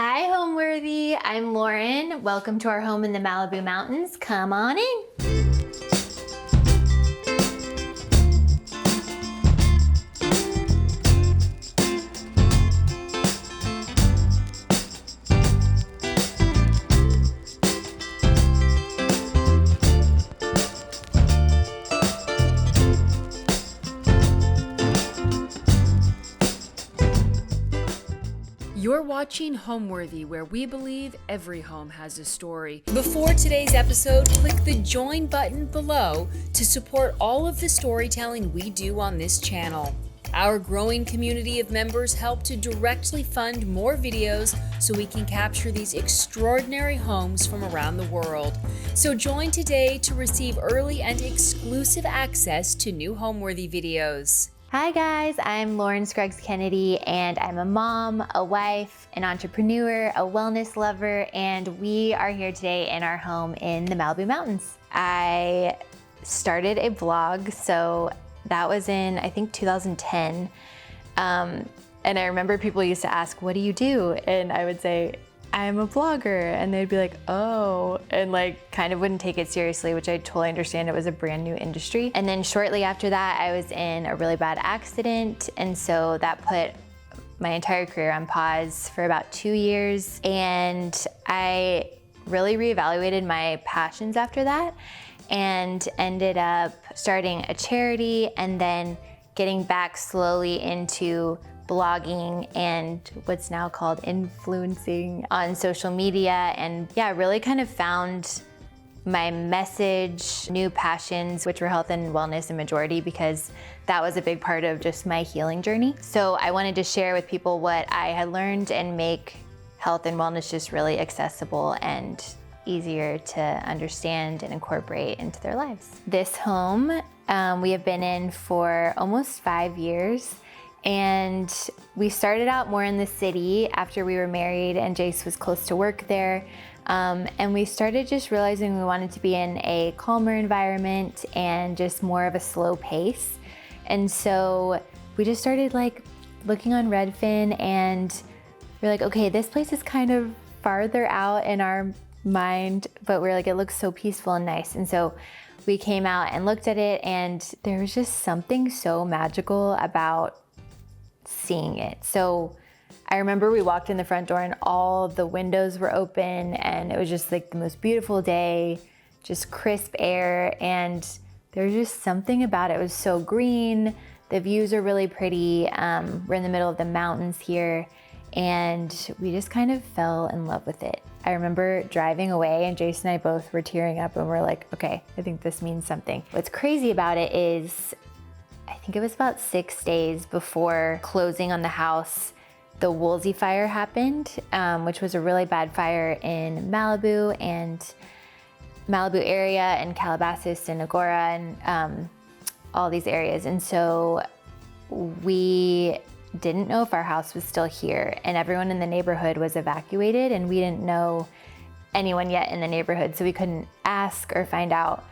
Hi, Homeworthy. I'm Lauren. Welcome to our home in the Malibu mountains. Come on in. You're watching Homeworthy, where we believe every home has a story. Before today's episode, click the join button below to support all of the storytelling we do on this channel. Our growing community of members help to directly fund more videos so we can capture these extraordinary homes from around the world. So join today to receive early and exclusive access to new Homeworthy videos. Hi guys, I'm Lauren Scruggs Kennedy, and I'm a mom, a wife, an entrepreneur, a wellness lover, and we are here today in our home in the Malibu mountains. I started a blog, so that was in, I think, 2010. And I remember people used to ask, what do you do? And I would say, I'm a blogger. And they'd be like, oh, and like kind of wouldn't take it seriously, which I totally understand. It was a brand new industry. And then shortly after that, I was in a really bad accident. And so that put my entire career on pause for about 2 years. And I really reevaluated my passions after that and ended up starting a charity and then getting back slowly into blogging and what's now called influencing on social media. And yeah, really kind of found my message, new passions, which were health and wellness in majority, because that was a big part of just my healing journey. So I wanted to share with people what I had learned and make health and wellness just really accessible and easier to understand and incorporate into their lives. This home we have been in for almost 5 years. And we started out more in the city after we were married and Jace was close to work there. And we started just realizing we wanted to be in a calmer environment and just more of a slow pace. And so we just started like looking on Redfin, and we're like, okay, this place is kind of farther out in our mind, but we're like, it looks so peaceful and nice. And so we came out and looked at it, and there was just something so magical about seeing it. So I remember we walked in the front door and all the windows were open, and it was just like the most beautiful day, just crisp air, and there was just something about it. It was so green. The views are really pretty. We're in the middle of the mountains here, and we just kind of fell in love with it. I remember driving away and Jason and I both were tearing up, and we're like, okay, I think this means something. What's crazy about it is I think it was about 6 days before closing on the house, the Woolsey fire happened, which was a really bad fire in Malibu area and Calabasas and Agora and all these areas. And so we didn't know if our house was still here, and everyone in the neighborhood was evacuated, and we didn't know anyone yet in the neighborhood, so we couldn't ask or find out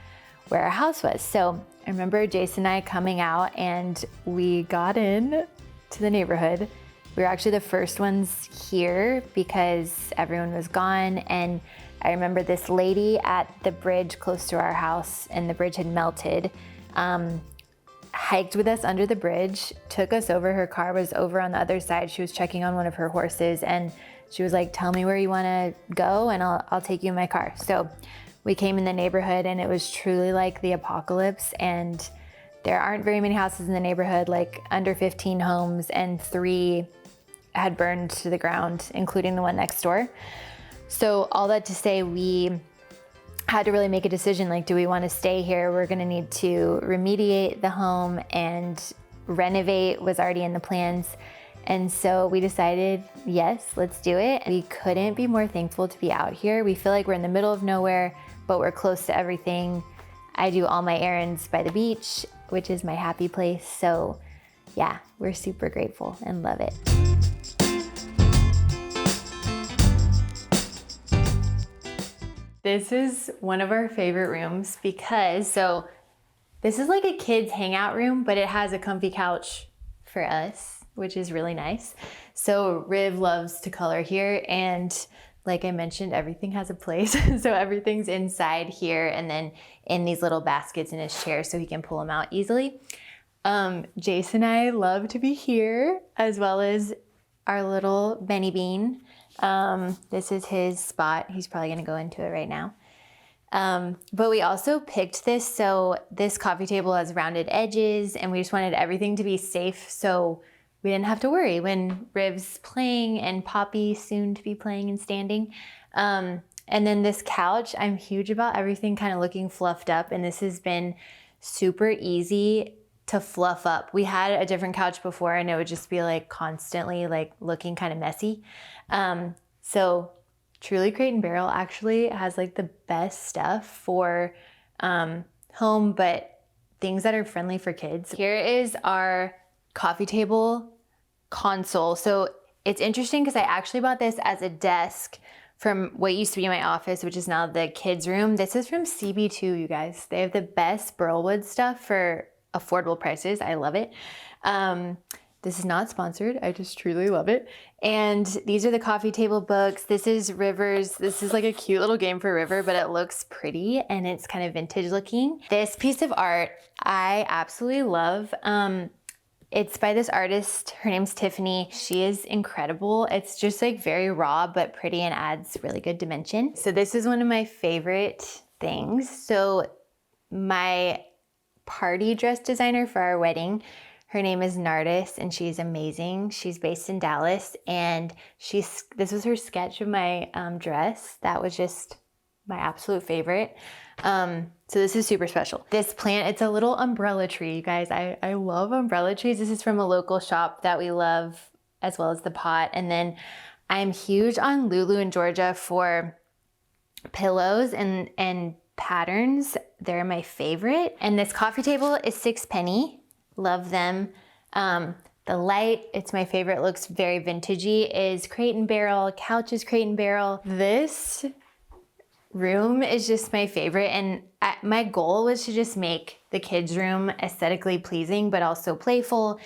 where our house was. So I remember Jason and I coming out, and we got in to the neighborhood. We were actually the first ones here because everyone was gone. And I remember this lady at the bridge close to our house, and the bridge had melted, hiked with us under the bridge, took us over. Her car was over on the other side. She was checking on one of her horses, and she was like, tell me where you want to go and I'll take you in my car. So we came in the neighborhood, and it was truly like the apocalypse, and there aren't very many houses in the neighborhood, like under 15 homes, and 3 had burned to the ground, including the one next door. So all that to say, we had to really make a decision, like, do we want to stay here? We're going to need to remediate the home, and renovate was already in the plans. And so we decided, yes, let's do it. We couldn't be more thankful to be out here. We feel like we're in the middle of nowhere, but we're close to everything. I do all my errands by the beach, which is my happy place. So yeah, we're super grateful and love it. This is one of our favorite rooms because, so this is like a kid's hangout room, but it has a comfy couch for us. which is really nice. So Riv loves to color here, and like I mentioned, everything has a place. So everything's inside here and then in these little baskets in his chair so he can pull them out easily. Jason and I love to be here, as well as our little Benny Bean. This is his spot. He's probably gonna go into it right now. But we also picked this, so this coffee table has rounded edges, and we just wanted everything to be safe so we didn't have to worry when Riv's playing and Poppy soon to be playing and standing. And then this couch, I'm huge about everything kind of looking fluffed up, and this has been super easy to fluff up. We had a different couch before and it would just be like constantly like looking kind of messy. So Truly Crate and Barrel actually has like the best stuff for home, but things that are friendly for kids. Here is our coffee table console. So it's interesting because I actually bought this as a desk from what used to be my office, which is now the kids' room. This is from CB2, you guys. They have the best burlwood stuff for affordable prices. I love it. This is not sponsored. I just truly love it. And these are the coffee table books. This is River's. This is like a cute little game for River, but it looks pretty and it's kind of vintage looking. This piece of art I absolutely love. It's by this artist. Her name's Tiffany. She is incredible. It's just like very raw, but pretty and adds really good dimension. So this is one of my favorite things. So my party dress designer for our wedding, her name is Nardis, and she's amazing. She's based in Dallas, and this was her sketch of my dress. That was just my absolute favorite. So this is super special. This plant, it's a little umbrella tree, you guys. I love umbrella trees. This is from a local shop that we love, as well as the pot. And then I'm huge on Lulu in Georgia for pillows and patterns. They're my favorite. And this coffee table is 6 penny. Love them. The light, it's my favorite, looks very vintagey, is Crate and Barrel. Couch is Crate and Barrel. This room is just my favorite, and my goal was to just make the kids' room aesthetically pleasing but also playful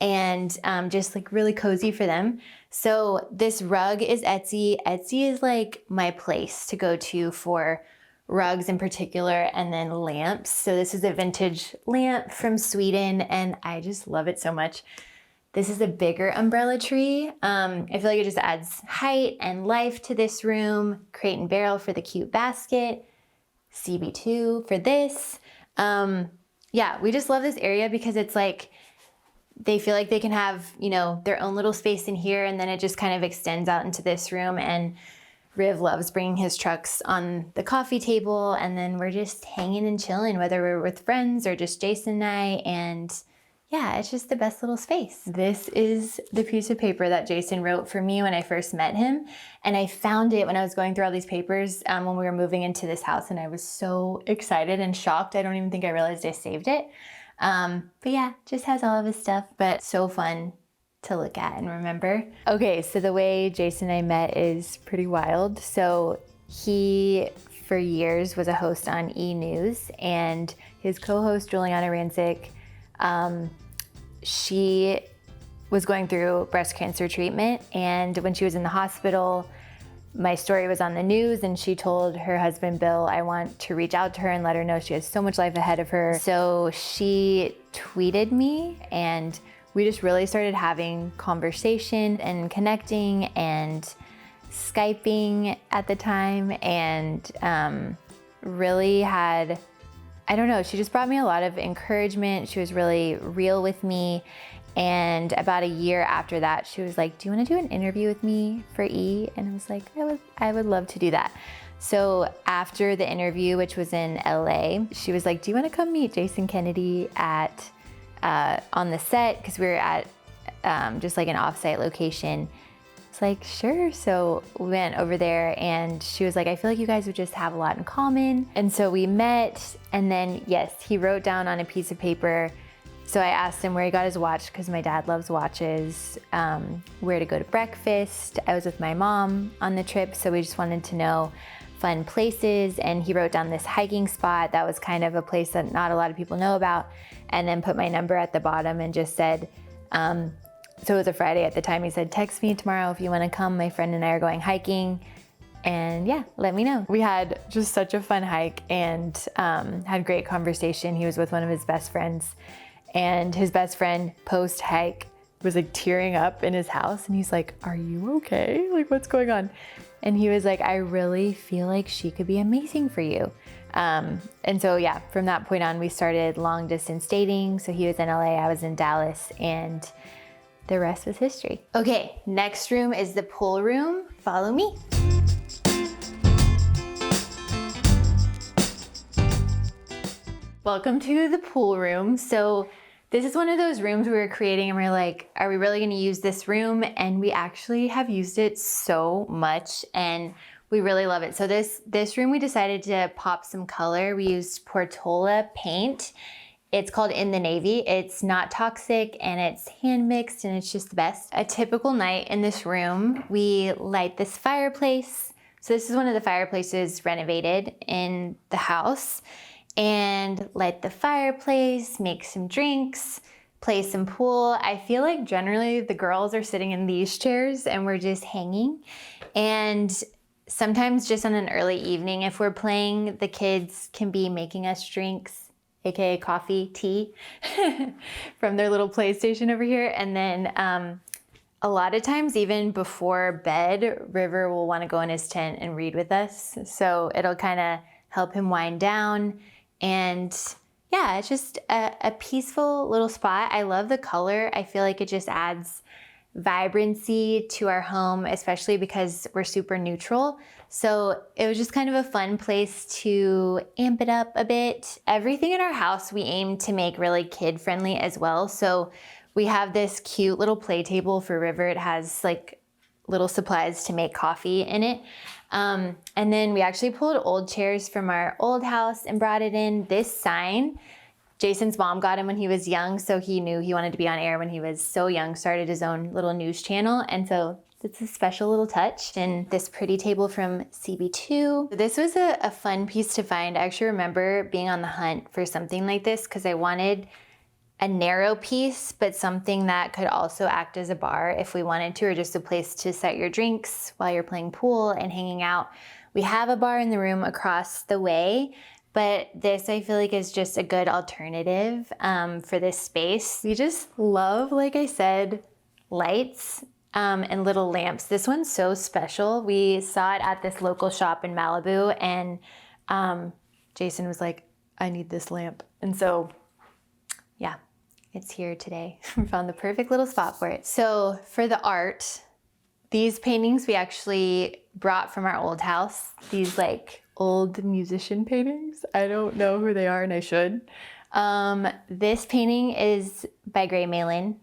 and just like really cozy for them. So this rug is Etsy. Etsy is like my place to go to for rugs in particular, and then lamps. So this is a vintage lamp from Sweden and I just love it so much. This is a bigger umbrella tree. I feel like it just adds height and life to this room. Crate and Barrel for the cute basket. CB2 for this. Yeah, we just love this area because it's like, they feel like they can have, you know, their own little space in here, and then it just kind of extends out into this room. And Riv loves bringing his trucks on the coffee table, and then we're just hanging and chilling, whether we're with friends or just Jason and I, and yeah, it's just the best little space. This is the piece of paper that Jason wrote for me when I first met him, and I found it when I was going through all these papers when we were moving into this house, and I was so excited and shocked. I don't even think I realized I saved it. But yeah, just has all of his stuff, but so fun to look at and remember. Okay, so the way Jason and I met is pretty wild. So he, for years, was a host on E! News, and his co-host, Juliana Rancic, she was going through breast cancer treatment, and when she was in the hospital, my story was on the news, and she told her husband, Bill, I want to reach out to her and let her know she has so much life ahead of her. So she tweeted me, and we just really started having conversation and connecting and Skyping at the time, and really had, I don't know, she just brought me a lot of encouragement. She was really real with me. And about a year after that, she was like, do you want to do an interview with me for E? And I was like, I would love to do that. So after the interview, which was in LA, she was like, do you want to come meet Jason Kennedy at on the set? Because we were at just like an offsite location. It's like, sure. So we went over there, and she was like, I feel like you guys would just have a lot in common. And so we met, and then yes, he wrote down on a piece of paper. So I asked him where he got his watch, because my dad loves watches, where to go to breakfast. I was with my mom on the trip, so we just wanted to know fun places. And he wrote down this hiking spot that was kind of a place that not a lot of people know about, and then put my number at the bottom and just said, So it was a Friday at the time. He said, text me tomorrow if you want to come. My friend and I are going hiking. And yeah, let me know. We had just such a fun hike and had great conversation. He was with one of his best friends, and his best friend post hike was like tearing up in his house. And he's like, are you okay? Like, what's going on? And he was like, I really feel like she could be amazing for you. And so yeah, from that point on, we started long distance dating. So he was in LA, I was in Dallas, and the rest was history. Okay, next room is the pool room. Follow me. Welcome to the pool room. So this is one of those rooms we were creating and we're like, are we really gonna use this room? And we actually have used it so much and we really love it. So this room, we decided to pop some color. We used Portola paint. It's called In the Navy. It's not toxic and it's hand mixed and it's just the best. A typical night in this room, we light this fireplace. So this is one of the fireplaces renovated in the house, and light the fireplace, make some drinks, play some pool. I feel like generally the girls are sitting in these chairs and we're just hanging. And sometimes just on an early evening, if we're playing, the kids can be making us drinks, aka coffee, tea, from their little PlayStation over here. And then a lot of times, even before bed, River will want to go in his tent and read with us. So it'll kind of help him wind down. And yeah, it's just a peaceful little spot. I love the color. I feel like it just adds vibrancy to our home, especially because we're super neutral. So it was just kind of a fun place to amp it up a bit. Everything in our house we aim to make really kid friendly as well. So we have this cute little play table for River. It has like little supplies to make coffee in it. And then we actually pulled old chairs from our old house and brought it in. This sign, Jason's mom got him when he was young, so he knew he wanted to be on air when he was so young, started his own little news channel. And so it's a special little touch. And this pretty table from CB2. This was a fun piece to find. I actually remember being on the hunt for something like this because I wanted a narrow piece, but something that could also act as a bar if we wanted to, or just a place to set your drinks while you're playing pool and hanging out. We have a bar in the room across the way, but this I feel like is just a good alternative for this space. We just love, like I said, lights and little lamps. This one's so special. We saw it at this local shop in Malibu, and Jason was like, I need this lamp. And so, yeah, it's here today. We found the perfect little spot for it. So for the art, these paintings we actually brought from our old house. These like old musician paintings. I don't know who they are and I should. This painting is by Gray Malin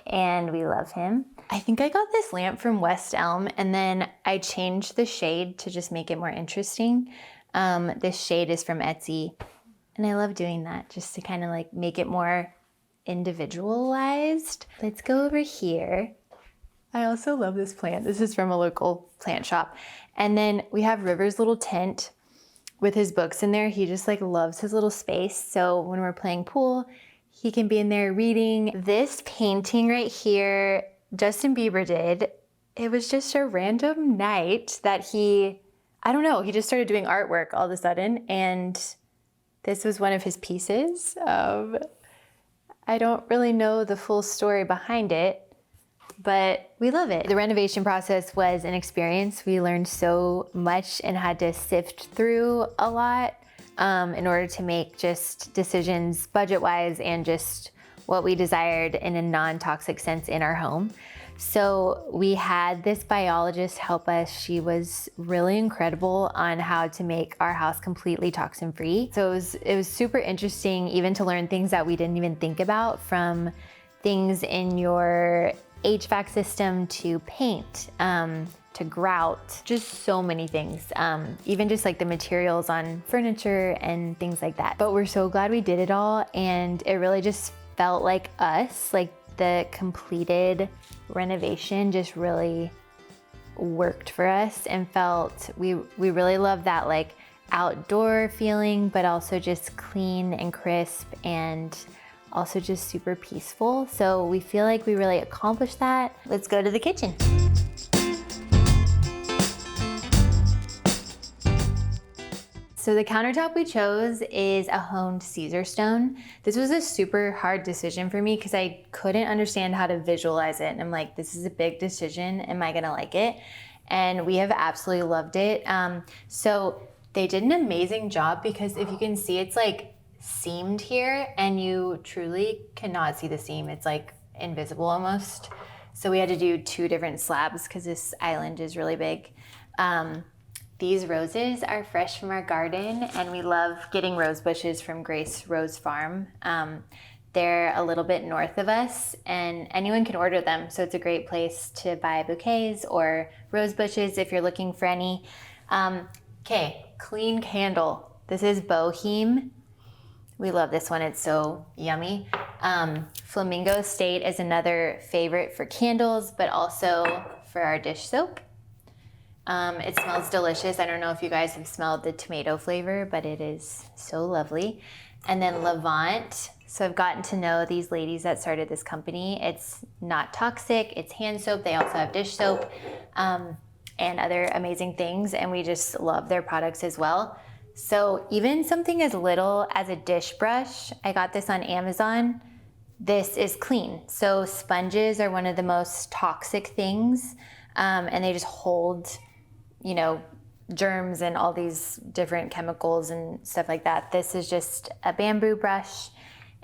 and we love him. I think I got this lamp from West Elm and then I changed the shade to just make it more interesting. This shade is from Etsy and I love doing that just to kind of like make it more individualized. Let's go over here. I also love this plant. This is from a local plant shop. And then we have River's little tent with his books in there. He just like loves his little space. So when we're playing pool, he can be in there reading. This painting right here, Justin Bieber did. It was just a random night that he just started doing artwork all of a sudden. And this was one of his pieces of, I don't really know the full story behind it, but we love it. The renovation process was an experience. We learned so much and had to sift through a lot in order to make just decisions budget-wise and just what we desired in a non-toxic sense in our home. So we had this biologist help us. She was really incredible on how to make our house completely toxin-free. So it was super interesting even to learn things that we didn't even think about, from things in your HVAC system to paint, to grout, just so many things. Even just like the materials on furniture and things like that. But we're so glad we did it all, and it really just felt like us, like the completed renovation just really worked for us and felt we really love that like outdoor feeling, but also just clean and crisp and also just super peaceful. So we feel like we really accomplished that. Let's go to the kitchen. So the countertop we chose is a honed Caesar stone. This was a super hard decision for me because I couldn't understand how to visualize it. And I'm like, this is a big decision. Am I gonna like it? And we have absolutely loved it. So they did an amazing job because if you can see, it's like seamed here and you truly cannot see the seam. It's like invisible almost. So we had to do 2 different slabs because this island is really big. These roses are fresh from our garden, and we love getting rose bushes from Grace Rose Farm. They're a little bit north of us, and anyone can order them, so it's a great place to buy bouquets or rose bushes if you're looking for any. Okay, clean candle. This is Boheme. We love this one, it's so yummy. Flamingo State is another favorite for candles, but also for our dish soap. It smells delicious. I don't know if you guys have smelled the tomato flavor, but it is so lovely. And then Levant. So I've gotten to know these ladies that started this company. It's not toxic, it's hand soap. They also have dish soap and other amazing things. And we just love their products as well. So even something as little as a dish brush, I got this on Amazon. This is clean. So sponges are one of the most toxic things. And they just hold, you know, germs and all these different chemicals and stuff like that. This is just a bamboo brush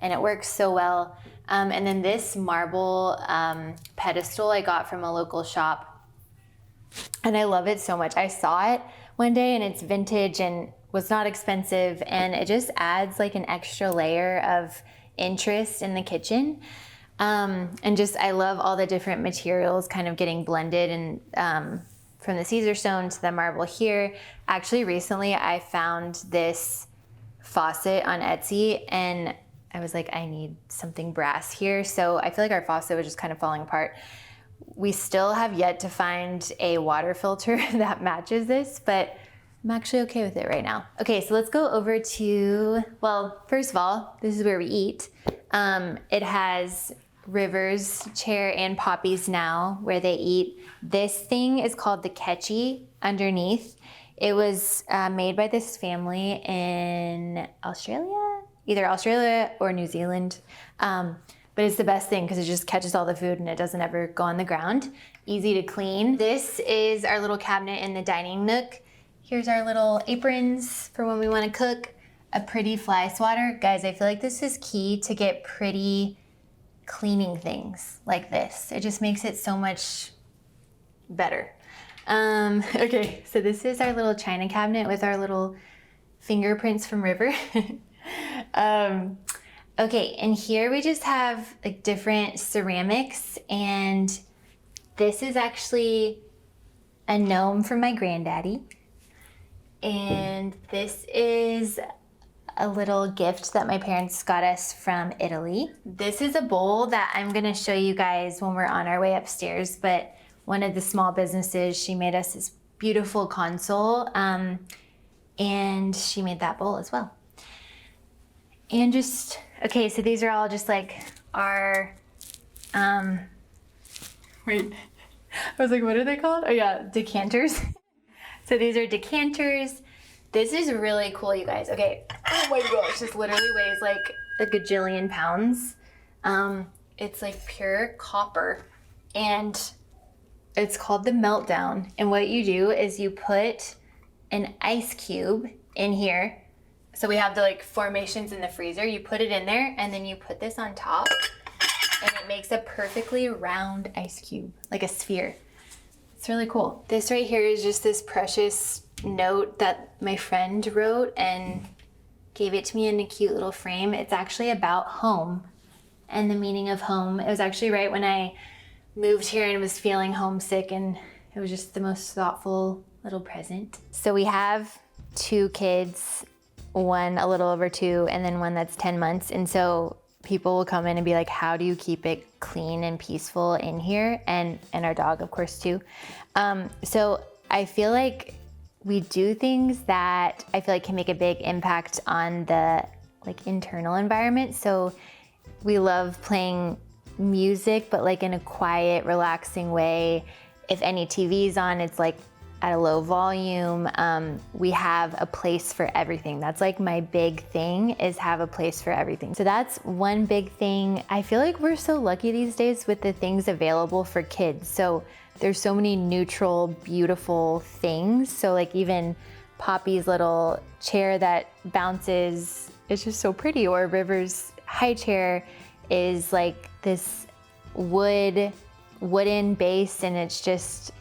and it works so well. And then this marble pedestal I got from a local shop and I love it so much. I saw it one day and it's vintage and was not expensive and it just adds like an extra layer of interest in the kitchen. And just, I love all the different materials kind of getting blended and from the Caesar stone to the marble here. Actually, recently I found this faucet on Etsy and I was like, I need something brass here. So I feel like our faucet was just kind of falling apart. We still have yet to find a water filter that matches this, but I'm actually okay with it right now. Okay, so let's go over to, well, first of all, this is where we eat. It has River's chair and Poppy's now where they eat. This thing is called the Ketchy underneath. It was made by this family in Australia, either Australia or New Zealand. But it's the best thing because it just catches all the food and it doesn't ever go on the ground. Easy to clean. This is our little cabinet in the dining nook. Here's our little aprons for when we want to cook. A pretty fly swatter. Guys, I feel like this is key to get pretty cleaning things like this. It just makes it so much better. Okay, so this is our little china cabinet with our little fingerprints from River. Okay, and here we just have like different ceramics, and this is actually a gnome from my granddaddy. And this is a little gift that my parents got us from Italy. This is a bowl that I'm gonna show you guys when we're on our way upstairs, but one of the small businesses, she made us this beautiful console, and she made that bowl as well. And just, okay, so these are all just like our, wait, I was like, what are they called? Oh yeah, decanters. So these are decanters. This is really cool, you guys. Okay, oh my gosh, this literally weighs like a gajillion pounds. It's like pure copper and it's called the Meltdown. And what you do is you put an ice cube in here. So we have the like formations in the freezer. You put it in there and then you put this on top and it makes a perfectly round ice cube, like a sphere. It's really cool. This right here is just this precious note that my friend wrote and gave it to me in a cute little frame. It's actually about home and the meaning of home. It was actually right when I moved here and was feeling homesick, and it was just the most thoughtful little present. So we have 2 kids, one a little over 2 and then one that's 10 months. And so people will come in and be like, how do you keep it clean and peaceful in here? And our dog, of course, too. So I feel like we do things that I feel like can make a big impact on the like internal environment. So We love playing music, but like in a quiet, relaxing way. If any TV's on, it's like at a low volume. We have a place for everything. That's like my big thing, is have a place for everything. So that's one big thing. I feel like we're so lucky these days with the things available for kids. So there's so many neutral, beautiful things. So like even Poppy's little chair that bounces, it's just so pretty. Or River's high chair is like this wooden base, and it's just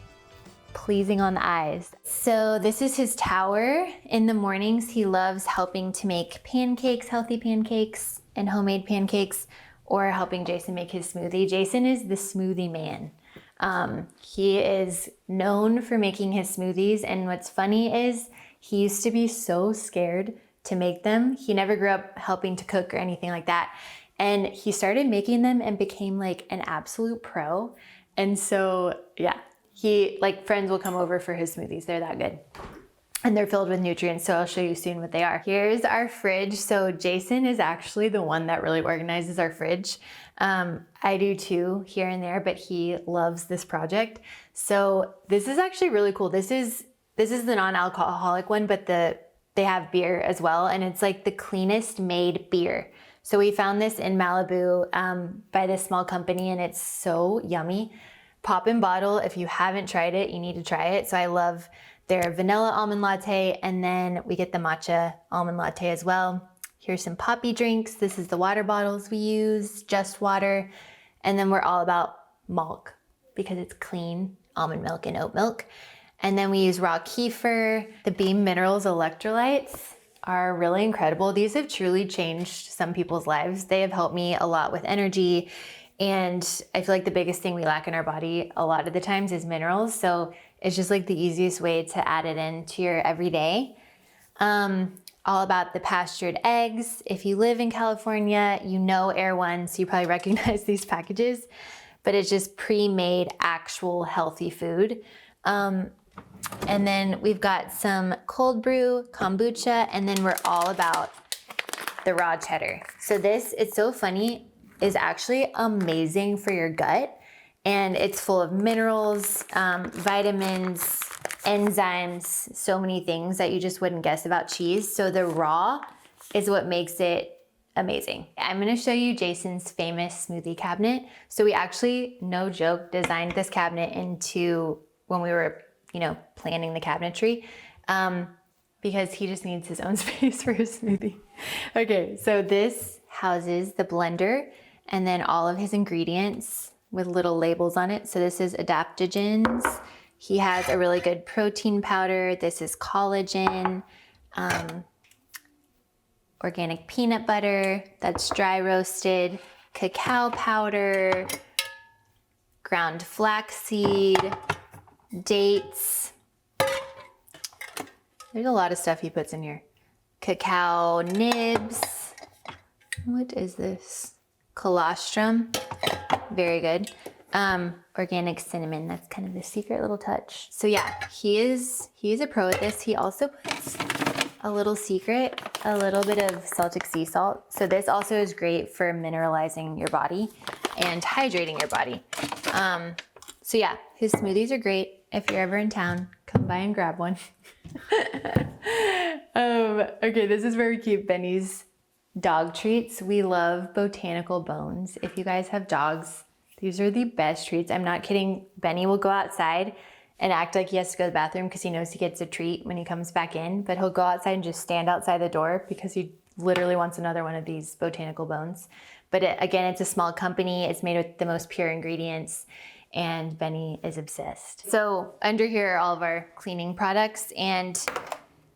pleasing on the eyes. So this is his tower. In the mornings, he loves helping to make pancakes, healthy pancakes and homemade pancakes, or helping Jason make his smoothie. Jason is the smoothie man. He is known for making his smoothies, and what's funny is he used to be so scared to make them. He never grew up helping to cook or anything like that. And he started making them and became like an absolute pro. And so, yeah, friends will come over for his smoothies. They're that good. And they're filled with nutrients, so I'll show you soon what they are. Here's our fridge. So Jason is actually the one that really organizes our fridge. I do too, here and there, but he loves this project. So this is actually really cool. This is the non-alcoholic one, but they have beer as well, and it's like the cleanest made beer. So we found this in Malibu by this small company, and it's so yummy. Pop and bottle. If you haven't tried it, you need to try it. So I love their vanilla almond latte, and then we get the matcha almond latte as well. Here's some Poppy drinks. This is the water bottles we use, just water. And then we're all about milk because it's clean, almond milk and oat milk. And then we use raw kefir. The Beam Minerals electrolytes are really incredible. These have truly changed some people's lives. They have helped me a lot with energy. And I feel like the biggest thing we lack in our body a lot of the times is minerals. So it's just like the easiest way to add it into your everyday. All about the pastured eggs. If you live in California, you know Air One, so you probably recognize these packages, but it's just pre-made actual healthy food. And then we've got some cold brew, kombucha, and then we're all about the raw cheddar. So this, it's so funny, is actually amazing for your gut. And it's full of minerals, vitamins, enzymes, so many things that you just wouldn't guess about cheese. So the raw is what makes it amazing. I'm gonna show you Jason's famous smoothie cabinet. So we actually, no joke, designed this cabinet into when we were, planning the cabinetry, because he just needs his own space for his smoothie. Okay, so this houses the blender and then all of his ingredients with little labels on it. So this is adaptogens. He has a really good protein powder. This is collagen, organic peanut butter that's dry roasted, cacao powder, ground flaxseed, dates. There's a lot of stuff he puts in here. Cacao nibs. What is this? Colostrum. Very good. Organic cinnamon. That's kind of the secret little touch. So yeah, he's a pro at this. He also puts a little secret, a little bit of Celtic sea salt. So this also is great for mineralizing your body and hydrating your body. So yeah, his smoothies are great. If you're ever in town, come by and grab one. Okay, this is very cute. Benny's dog treats. We love botanical bones. If you guys have dogs, these are the best treats. I'm not kidding. Benny will go outside and act like he has to go to the bathroom because he knows he gets a treat when he comes back in, but he'll go outside and just stand outside the door because he literally wants another one of these botanical bones. But again, it's a small company. It's made with the most pure ingredients, and Benny is obsessed. So under here are all of our cleaning products. And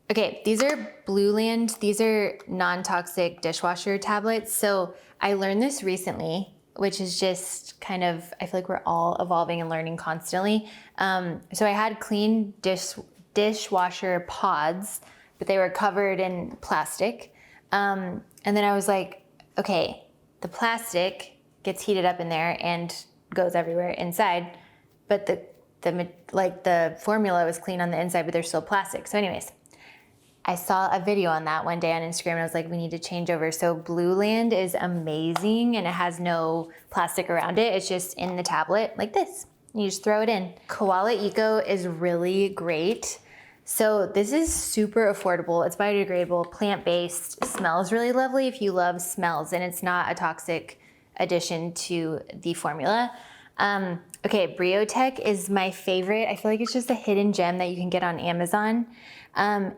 okay, these are Blue Land. These are non-toxic dishwasher tablets. So I learned this recently, which is just kind of, I feel like we're all evolving and learning constantly. So I had clean dishwasher pods, but they were covered in plastic. And then I was like, okay, the plastic gets heated up in there and goes everywhere inside, but the formula was clean on the inside, but there's still plastic. So anyways, I saw a video on that one day on Instagram and I was like, we need to change over. So Blue Land is amazing and it has no plastic around it. It's just in the tablet like this. You just throw it in. Koala Eco is really great. So this is super affordable. It's biodegradable, plant-based, smells really lovely if you love smells, and it's not a toxic addition to the formula. Okay, Briotech is my favorite. I feel like it's just a hidden gem that you can get on Amazon.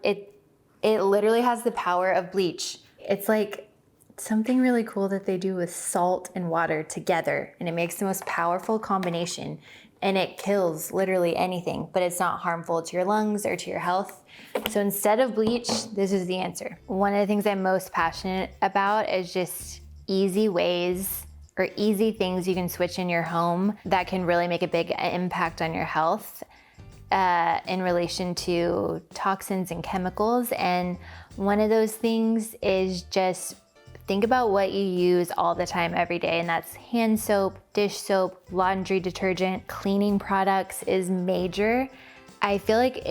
It literally has the power of bleach. It's like something really cool that they do with salt and water together, and it makes the most powerful combination. And it kills literally anything, but it's not harmful to your lungs or to your health. So instead of bleach, this is the answer. One of the things I'm most passionate about is just easy ways or easy things you can switch in your home that can really make a big impact on your health in relation to toxins and chemicals. And one of those things is just think about what you use all the time every day, and that's hand soap, dish soap, laundry detergent, cleaning products is major. I feel like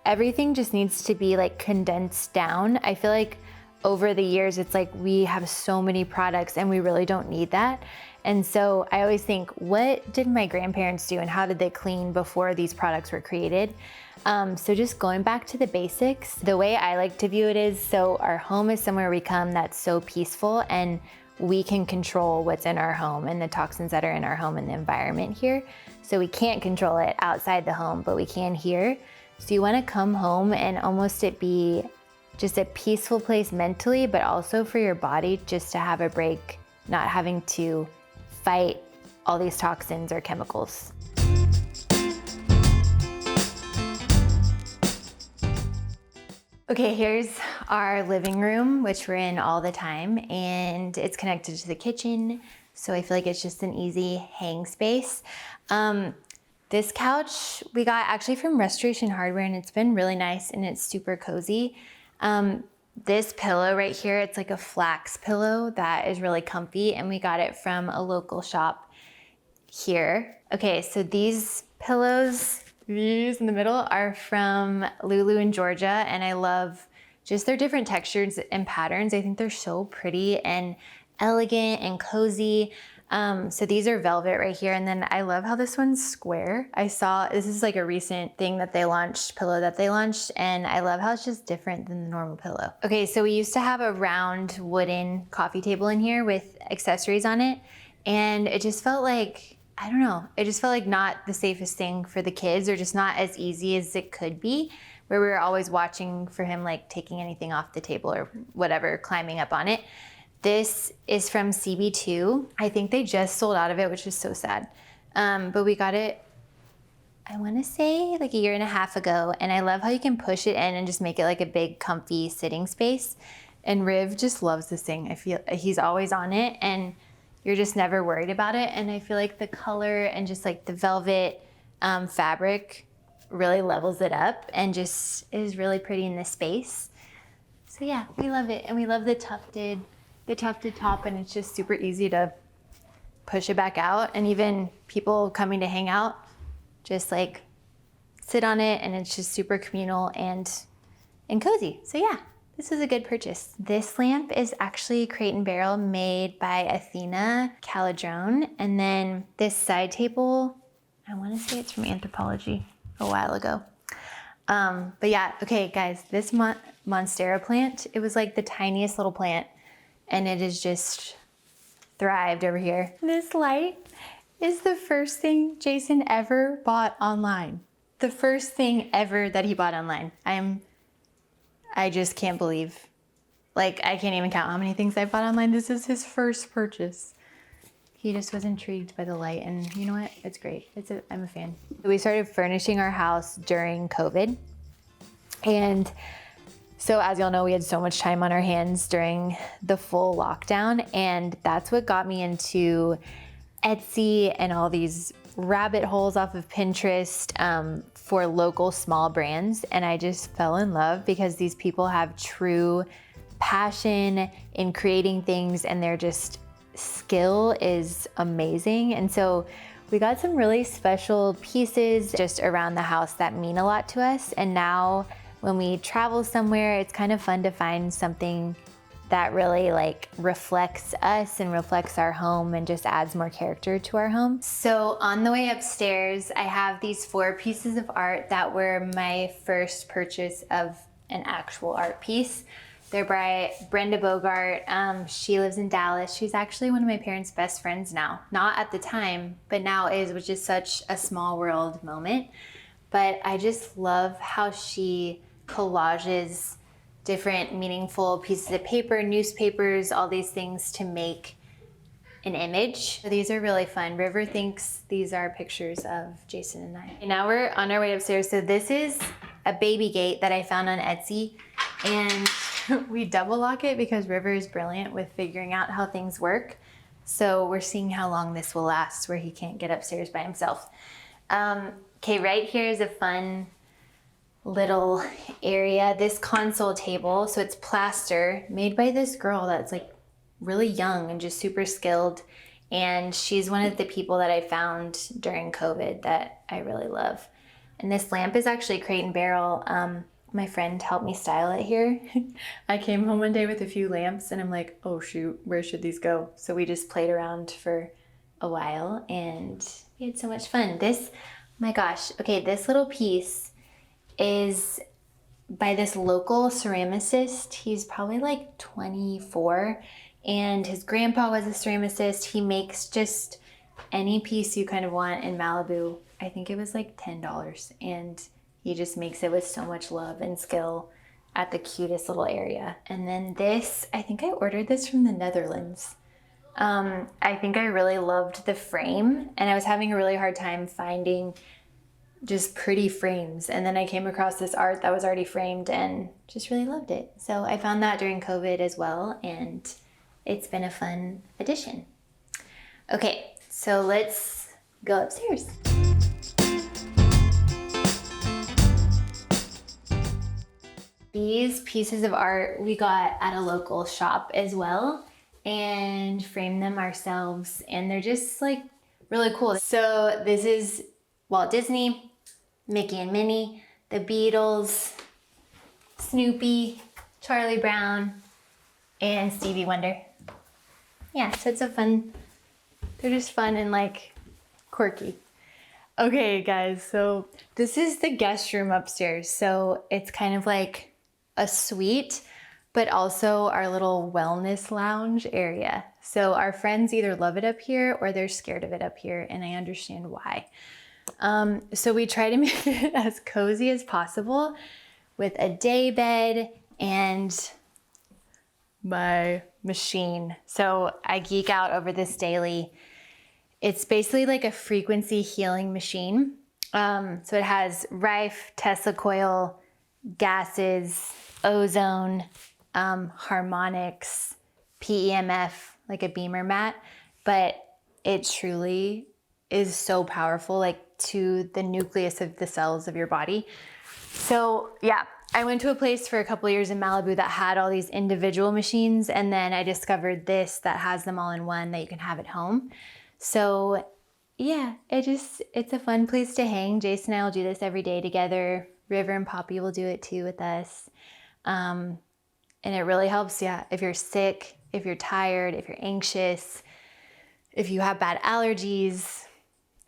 everything just needs to be like condensed down. I feel like over the years, it's like we have so many products and we really don't need that. And so I always think, what did my grandparents do and how did they clean before these products were created? So just going back to the basics, the way I like to view it is, so our home is somewhere we come that's so peaceful and we can control what's in our home and the toxins that are in our home and the environment here. So we can't control it outside the home, but we can here. So you wanna come home and almost it be just a peaceful place mentally, but also for your body just to have a break, not having to fight all these toxins or chemicals. Okay, here's our living room, which we're in all the time, and it's connected to the kitchen, so I feel like it's just an easy hang space. This couch we got actually from Restoration Hardware, and it's been really nice, and it's super cozy. This pillow right here, it's like a flax pillow that is really comfy, and we got it from a local shop here. Okay, so these pillows, these in the middle, are from Lulu in Georgia, and I love just their different textures and patterns. I think they're so pretty and elegant and cozy. So these are velvet right here, and then I love how this one's square. I saw, this is like a recent thing that they launched, pillow that they launched, and I love how it's just different than the normal pillow. Okay, so we used to have a round wooden coffee table in here with accessories on it, and it just felt like, I don't know, it just felt like not the safest thing for the kids, or just not as easy as it could be, where we were always watching for him like taking anything off the table or whatever, climbing up on it. This is from CB2. I think they just sold out of it, which is so sad. But we got it, I wanna say like a year and a half ago, and I love how you can push it in and just make it like a big comfy sitting space. And Riv just loves this thing. I feel he's always on it, and you're just never worried about it. And I feel like the color and just like the velvet fabric really levels it up and just is really pretty in this space. So yeah, we love it. And we love the tufted top, and it's just super easy to push it back out. And even people coming to hang out, just like sit on it, and it's just super communal and cozy. So yeah. This is a good purchase. This lamp is actually Crate and Barrel made by Athena Caladrone. And then this side table, I wanna say it's from Anthropology a while ago. But yeah, okay guys, this Monstera plant, it was like the tiniest little plant, and it has just thrived over here. This light is the first thing Jason ever bought online. The first thing ever that he bought online. I just can't believe, like I can't even count how many things I bought online. This is his first purchase. He just was intrigued by the light, and you know what? It's great. I'm a fan. We started furnishing our house during COVID. And so as y'all know, we had so much time on our hands during the full lockdown, and that's what got me into Etsy and all these rabbit holes off of Pinterest for local small brands. And I just fell in love because these people have true passion in creating things, and their just skill is amazing. And so we got some really special pieces just around the house that mean a lot to us. And now when we travel somewhere, it's kind of fun to find something that really like reflects us and reflects our home and just adds more character to our home. So on the way upstairs, I have these 4 pieces of art that were my first purchase of an actual art piece. They're by Brenda Bogart. She lives in Dallas. She's actually one of my parents' best friends now. Not at the time, but now is, which is such a small world moment. But I just love how she collages different meaningful pieces of paper, newspapers, all these things to make an image. So these are really fun. River thinks these are pictures of Jason and I. And now we're on our way upstairs. So this is a baby gate that I found on Etsy, and we double lock it because River is brilliant with figuring out how things work. So we're seeing how long this will last where he can't get upstairs by himself. Okay, right here is a fun little area, this console table. So it's plaster made by this girl that's like really young and just super skilled. And she's one of the people that I found during COVID that I really love. And this lamp is actually Crate and Barrel. My friend helped me style it here. I came home one day with a few lamps and I'm like, oh shoot, where should these go? So we just played around for a while and we had so much fun. This, my gosh, okay, this little piece is by this local ceramicist. He's probably like 24 and his grandpa was a ceramicist. He makes just any piece you kind of want in Malibu. I think it was like $10 and he just makes it with so much love and skill at the cutest little area. And then this, I think I ordered this from the Netherlands. I think I really loved the frame and I was having a really hard time finding just pretty frames. And then I came across this art that was already framed and just really loved it. So I found that during COVID as well, and it's been a fun addition. Okay, so let's go upstairs. These pieces of art we got at a local shop as well and framed them ourselves, and they're just like really cool. So this is Walt Disney, Mickey and Minnie, the Beatles, Snoopy, Charlie Brown, and Stevie Wonder. Yeah, so it's a fun, they're just fun and like quirky. Okay guys, so this is the guest room upstairs. So it's kind of like a suite, but also our little wellness lounge area. So our friends either love it up here or they're scared of it up here, and I understand why. So we try to make it as cozy as possible with a day bed and my machine. So I geek out over this daily. It's basically like a frequency healing machine. So it has Rife, Tesla coil, gases, ozone, harmonics, PEMF, like a beamer mat, but it truly is so powerful, like to the nucleus of the cells of your body. So yeah, I went to a place for a couple years in Malibu that had all these individual machines, and then I discovered this that has them all in one that you can have at home. So yeah, it's a fun place to hang. Jason and I will do this every day together. River and Poppy will do it too with us. And it really helps, yeah, if you're sick, if you're tired, if you're anxious, if you have bad allergies,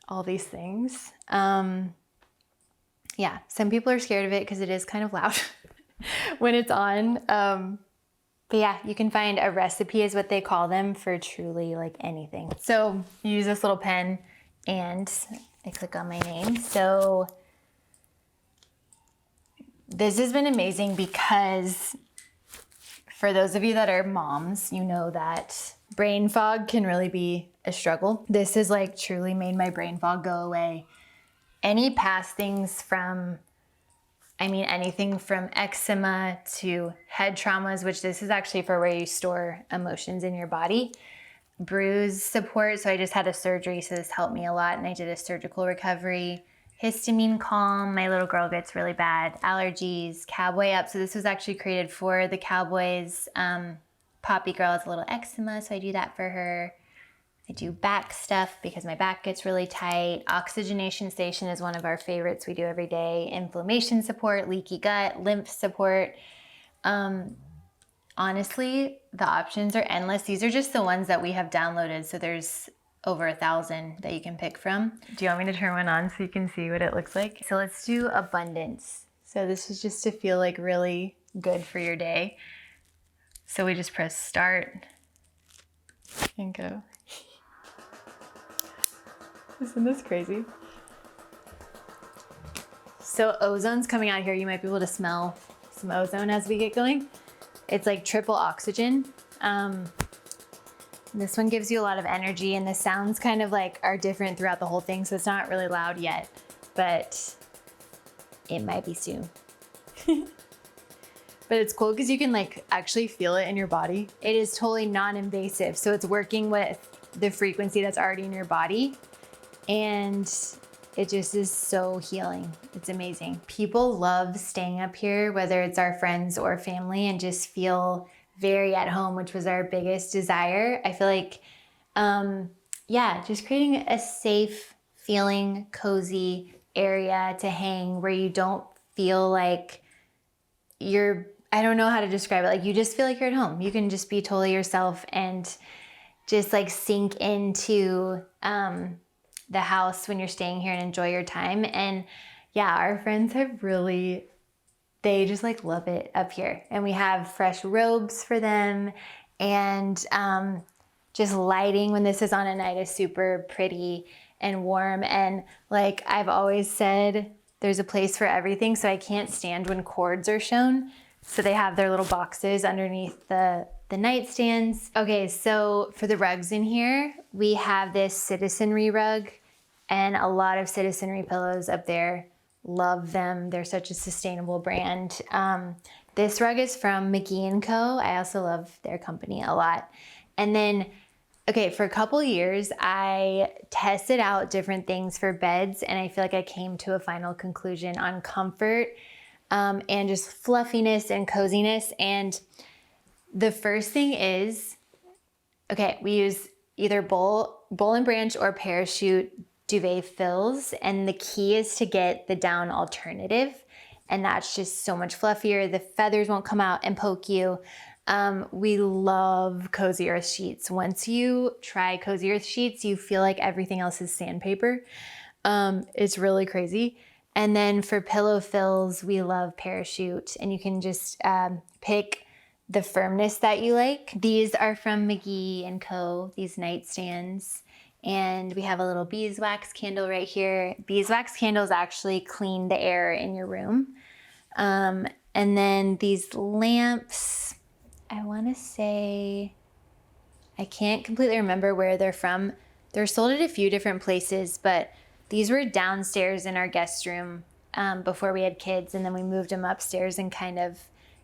all these things. Yeah, some people are scared of it because it is kind of loud when it's on. But yeah, you can find a recipe is what they call them for truly like anything. So you use this little pen and I click on my name. So this has been amazing because for those of you that are moms, you know that brain fog can really be a struggle. This has like truly made my brain fog go away. Any past things from, anything from eczema to head traumas, which this is actually for where you store emotions in your body. Bruise support, so I just had a surgery, so this helped me a lot, and I did a surgical recovery. Histamine calm, my little girl gets really bad. Allergies, cowboy up, so this was actually created for the cowboys. Poppy girl has a little eczema, so I do that for her. I do back stuff because my back gets really tight. Oxygenation station is one of our favorites we do every day. Inflammation support, leaky gut, lymph support. Honestly, the options are endless. These are just the ones that we have downloaded. So there's over 1,000 that you can pick from. Do you want me to turn one on so you can see what it looks like? So let's do abundance. So this is just to feel like really good for your day. So we just press start and go. Isn't this crazy? So ozone's coming out here. You might be able to smell some ozone as we get going. It's like triple oxygen. This one gives you a lot of energy, and the sounds kind of like are different throughout the whole thing, so it's not really loud yet, but it might be soon. But it's cool because you can like actually feel it in your body. It is totally non-invasive, so it's working with the frequency that's already in your body, and it just is so healing. It's amazing. People love staying up here, whether it's our friends or family, and just feel very at home, which was our biggest desire. I feel like, just creating a safe, feeling, cozy area to hang where you don't feel like I don't know how to describe it. Like you just feel like you're at home. You can just be totally yourself and just like sink into, the house when you're staying here and enjoy your time. And yeah, our friends have they just like love it up here. And we have fresh robes for them, and just lighting when this is on at night is super pretty and warm. And like I've always said, there's a place for everything. So I can't stand when cords are shown. So they have their little boxes underneath the nightstands. Okay, so for the rugs in here, we have this Citizenry rug and a lot of Citizenry pillows up there. Love them. They're such a sustainable brand. This rug is from McGee & Co. I also love their company a lot. And then, okay, for a couple years, I tested out different things for beds, and I feel like I came to a final conclusion on comfort and just fluffiness and coziness. And the first thing is, okay, we use either bowl and branch or parachute duvet fills, and the key is to get the down alternative, and that's just so much fluffier. The feathers won't come out and poke you. We love Cozy Earth sheets. Once you try Cozy Earth sheets, you feel like everything else is sandpaper. It's really crazy. And then for pillow fills, we love Parachute, and you can just pick the firmness that you like. These are from McGee & Co., these nightstands. And we have a little beeswax candle right here. Beeswax candles actually clean the air in your room. And then these lamps, I want to say, I can't completely remember where they're from. They're sold at a few different places, but these were downstairs in our guest room before we had kids, and then we moved them upstairs and kind of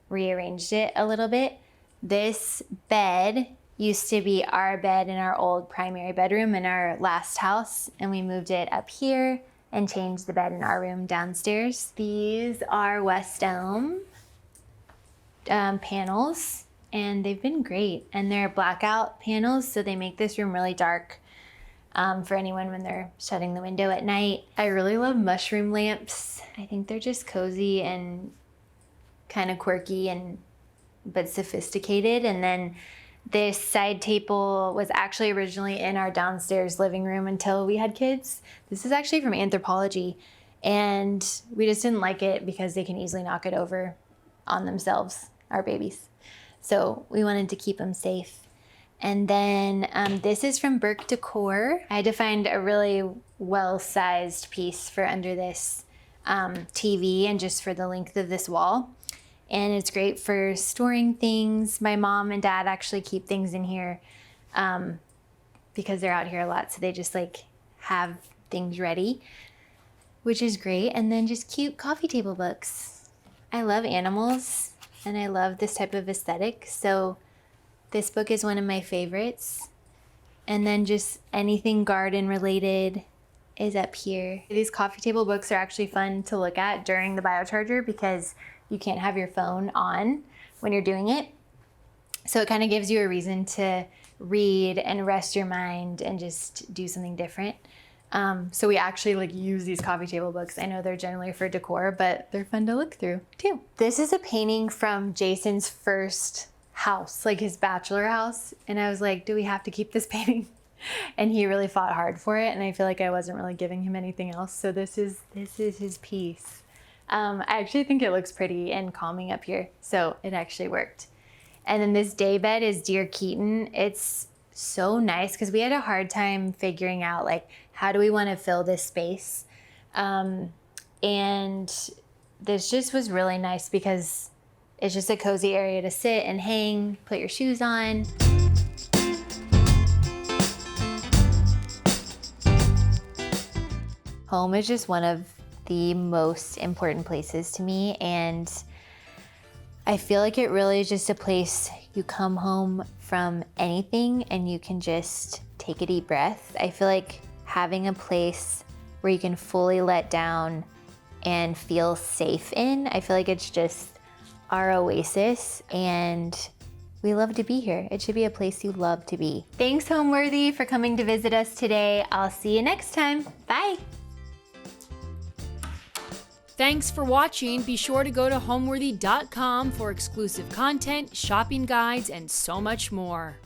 rearranged it a little bit. This bed used to be our bed in our old primary bedroom in our last house, and we moved it up here and changed the bed in our room downstairs. These are West Elm panels, and they've been great, and they're blackout panels, so they make this room really dark for anyone when they're shutting the window at night. I really love mushroom lamps. I think they're just cozy and kind of quirky but sophisticated. And then this side table was actually originally in our downstairs living room until we had kids. This is actually from Anthropology, and we just didn't like it because they can easily knock it over on themselves, our babies. So we wanted to keep them safe. And then this is from Burke Decor. I had to find a really well-sized piece for under this TV and just for the length of this wall. And it's great for storing things. My mom and dad actually keep things in here because they're out here a lot. So they just like have things ready, which is great. And then just cute coffee table books. I love animals and I love this type of aesthetic. So this book is one of my favorites. And then just anything garden related is up here. These coffee table books are actually fun to look at during the biocharger because you can't have your phone on when you're doing it. So it kind of gives you a reason to read and rest your mind and just do something different. So we actually like use these coffee table books. I know they're generally for decor, but they're fun to look through too. This is a painting from Jason's first house, like his bachelor house. And I was like, do we have to keep this painting? And he really fought hard for it. And I feel like I wasn't really giving him anything else. So this is his piece. I actually think it looks pretty and calming up here. So it actually worked. And then this day bed is Dear Keaton. It's so nice because we had a hard time figuring out like, how do we want to fill this space? And this just was really nice because it's just a cozy area to sit and hang, put your shoes on. Home is just one of the most important places to me, and I feel like it really is just a place you come home from anything and you can just take a deep breath. I feel like having a place where you can fully let down and feel safe in, I feel like it's just our oasis, and we love to be here. It should be a place you love to be. Thanks, Homeworthy, for coming to visit us today. I'll see you next time. Bye. Thanks for watching. Be sure to go to homeworthy.com for exclusive content, shopping guides, and so much more.